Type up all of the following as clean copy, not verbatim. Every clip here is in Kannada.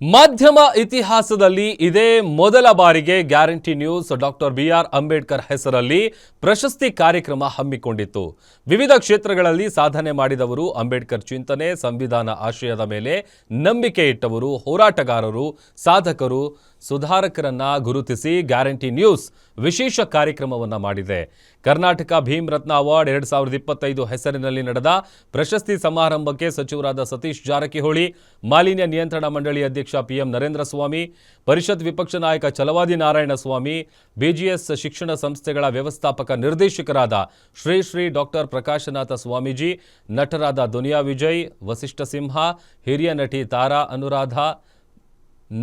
ಮಾಧ್ಯಮ ಇತಿಹಾಸದಲ್ಲಿ ಇದೇ ಮೊದಲ ಬಾರಿಗೆ guarantee news doctor B R. Ambedkar ಹೆಸರಲ್ಲಿ ಪ್ರಶಸ್ತಿ ಕಾರ್ಯಕ್ರಮ ಹಮ್ಮಿಕೊಂಡಿತ್ತು. ವಿವಿಧ ಕ್ಷೇತ್ರಗಳಲ್ಲಿ ಸಾಧನೆ ಮಾಡಿದವರು, ಅಂಬೇಡ್ಕರ್ ಚಿಂತನೆ, ಸಂವಿಧಾನ ಆಶಯದ ಮೇಲೆ ನಂಬಿಕೆ ಇಟ್ಟವರು, ಹೋರಾಟಗಾರರು, ಸಾಧಕರು, ಸುಧಾರಕರನ್ನ ಗುರುತಿಸಿ ಗ್ಯಾರಂಟಿ ನ್ಯೂಸ್ ವಿಶೇಷ ಕಾರ್ಯಕ್ರಮವನ್ನು ಮಾಡಿದೆ. ಕರ್ನಾಟಕ ಭೀಮ್ ರತ್ನ ಅವಾರ್ಡ್ 2025 ಹೆಸರಿನಲ್ಲಿ ನಡೆದ ಪ್ರಶಸ್ತಿ ಸಮಾರಂಭಕ್ಕೆ ಸಚಿವರಾದ ಸತೀಶ್ ಜಾರಕಿಹೊಳಿ, ಮಾಲಿನ್ಯ ನಿಯಂತ್ರಣ ಮಂಡಳಿ ಅಧ್ಯಕ್ಷ ಪಿ.ಎಂ. ನರೇಂದ್ರ ಸ್ವಾಮಿ, ಪರಿಷತ್ ವಿಪಕ್ಷ ನಾಯಕ ಛಲವಾದಿ ನಾರಾಯಣಸ್ವಾಮಿ, ಬಿಜಿಎಸ್ ಶಿಕ್ಷಣ ಸಂಸ್ಥೆಗಳ ವ್ಯವಸ್ಥಾಪಕ ನಿರ್ದೇಶಕರಾದ ಶ್ರೀ ಡಾಕ್ಟರ್ ಪ್ರಕಾಶನಾಥ ಸ್ವಾಮೀಜಿ, ನಟರಾದ ದುನಿಯಾ ವಿಜಯ್, ವಸಿಷ್ಠ ಸಿಂಹ, ಹಿರಿಯ ನಟಿ ತಾರಾ ಅನುರಾಧ,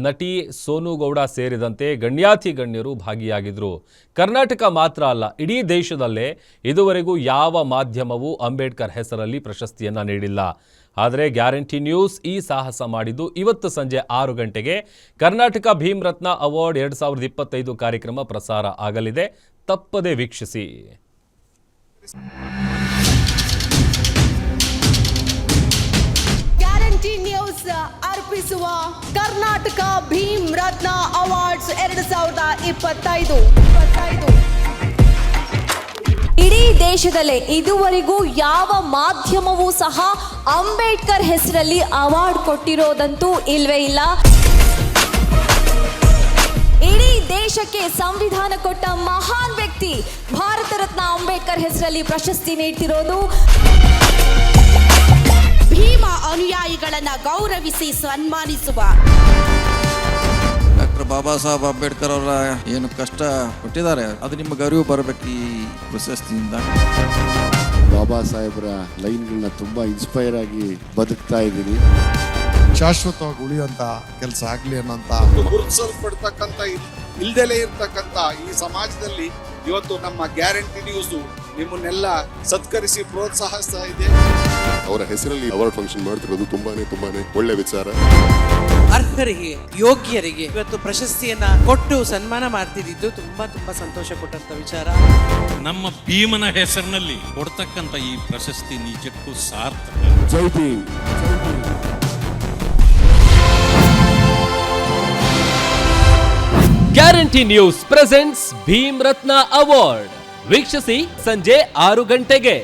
ನಟಿ ಸೋನು ಗೌಡ ಸೇರಿದಂತೆ ಗಣ್ಯಾತಿ ಗಣ್ಯರು ಭಾಗಿಯಾಗಿದ್ದರು. ಕರ್ನಾಟಕ ಮಾತ್ರ ಅಲ್ಲ, ಇಡೀ ದೇಶದಲ್ಲೇ ಇದುವರೆಗೂ ಯಾವ ಮಾಧ್ಯಮವೂ ಅಂಬೇಡ್ಕರ್ ಹೆಸರಲ್ಲಿ ಪ್ರಶಸ್ತಿಯನ್ನು ನೀಡಿಲ್ಲ. ಆದರೆ ಗ್ಯಾರಂಟಿ ನ್ಯೂಸ್ ಈ ಸಾಹಸ ಮಾಡಿದ್ದು ಇವತ್ತು ಸಂಜೆ 6 ಗಂಟೆಗೆ ಕರ್ನಾಟಕ ಭೀಮ್ ರತ್ನ ಅವಾರ್ಡ್ 2025 ಕಾರ್ಯಕ್ರಮ ಪ್ರಸಾರ ಆಗಲಿದೆ. ತಪ್ಪದೆ ವೀಕ್ಷಿಸಿ. ಗ್ಯಾರಂಟಿ ನ್ಯೂಸ್ ಅರ್ಪಿಸುವ ಕರ್ನಾಟಕ ಭೀಮ್ ರತ್ನ ಅವಾರ್ಡ್ಸ್ 2025 ಇಡೀ ದೇಶದಲ್ಲೇ ಇದುವರೆಗೂ ಯಾವ ಮಾಧ್ಯಮವೂ ಸಹ ಅಂಬೇಡ್ಕರ್ ಹೆಸರಲ್ಲಿ ಅವಾರ್ಡ್ ಕೊಟ್ಟಿರೋದಂತೂ ಇಲ್ವೇ ಇಲ್ಲ. ಇಡೀ ದೇಶಕ್ಕೆ ಸಂವಿಧಾನ ಕೊಟ್ಟ ಮಹಾನ್ ವ್ಯಕ್ತಿ ಭಾರತ ರತ್ನ ಅಂಬೇಡ್ಕರ್ ಹೆಸರಲ್ಲಿ ಪ್ರಶಸ್ತಿ ನೀಡ್ತಿರೋದು. ಭೀಮ ಅನುಯಾಯಿಗಳನ್ನ ಗೌರವಿಸಿ ಸನ್ಮಾನಿಸುವ ಡಾಕ್ಟರ್ ಬಾಬಾ ಸಾಹೇಬ್ ಅಂಬೇಡ್ಕರ್ ಅವರ ಏನು ಕಷ್ಟ ಕೊಟ್ಟಿದ್ದಾರೆ ಅದು ನಿಮಗೆ ಅರಿವು ಬರಬೇಕು ಈ ಪ್ರಶಸ್ತಿಯಿಂದ. ಬಾಬಾ ಸಾಹೇಬ್ರ ಲೈನ್ಗಳನ್ನ ತುಂಬಾ ಇನ್ಸ್ಪೈರ್ ಆಗಿ ಬದುಕ್ತಾ ಇದ್ದೀನಿ. ಶಾಶ್ವತವಾಗಿ ಉಳಿಯುವಂತ ಕೆಲಸ ಆಗ್ಲಿ ಅನ್ನೋಂತ ಗುರುತಿಸಲ್ಪಡ್ತಕ್ಕಂಥ ಇಲ್ದಲೇ ಇರ್ತಕ್ಕಂಥ ಈ ಸಮಾಜದಲ್ಲಿ ಇವತ್ತು ನಮ್ಮ ಗ್ಯಾರಂಟಿ ನ್ಯೂಸ್ ನಿಮ್ಮನ್ನೆಲ್ಲ ಸತ್ಕರಿಸಿ ಪ್ರೋತ್ಸಾಹಿಸ್ತಾ ಇದೆ. ಅವರ ಹೆಸರಲ್ಲಿ ಅವಾರ್ಡ್ ಫಂಕ್ಷನ್ ಮಾಡ್ತಿರೋದು ತುಂಬಾನೇ ಒಳ್ಳೆ ವಿಚಾರ. ಅರ್ಹರಿಗೆ, ಯೋಗ್ಯರಿಗೆ ಇವತ್ತು ಪ್ರಶಸ್ತಿಯನ್ನ ಕೊಟ್ಟು ಸನ್ಮಾನ ಮಾಡ್ತಿದ್ದು ತುಂಬಾ ಸಂತೋಷ ಕೊಟ್ಟಂತ ವಿಚಾರ. ನಮ್ಮ ಭೀಮನ ಹೆಸರಿನಲ್ಲಿ ಕೊಡ್ತಕ್ಕಂಥ ಈ ಪ್ರಶಸ್ತಿ ನಿಜಕ್ಕೂ ಸಾರ್ಥಕ. ಜೈ Bhim. Guarantee news presents Bhim Ratna award. ವೀಕ್ಷಿಸಿ ಸಂಜೆ 6 ಗಂಟೆಗೆ.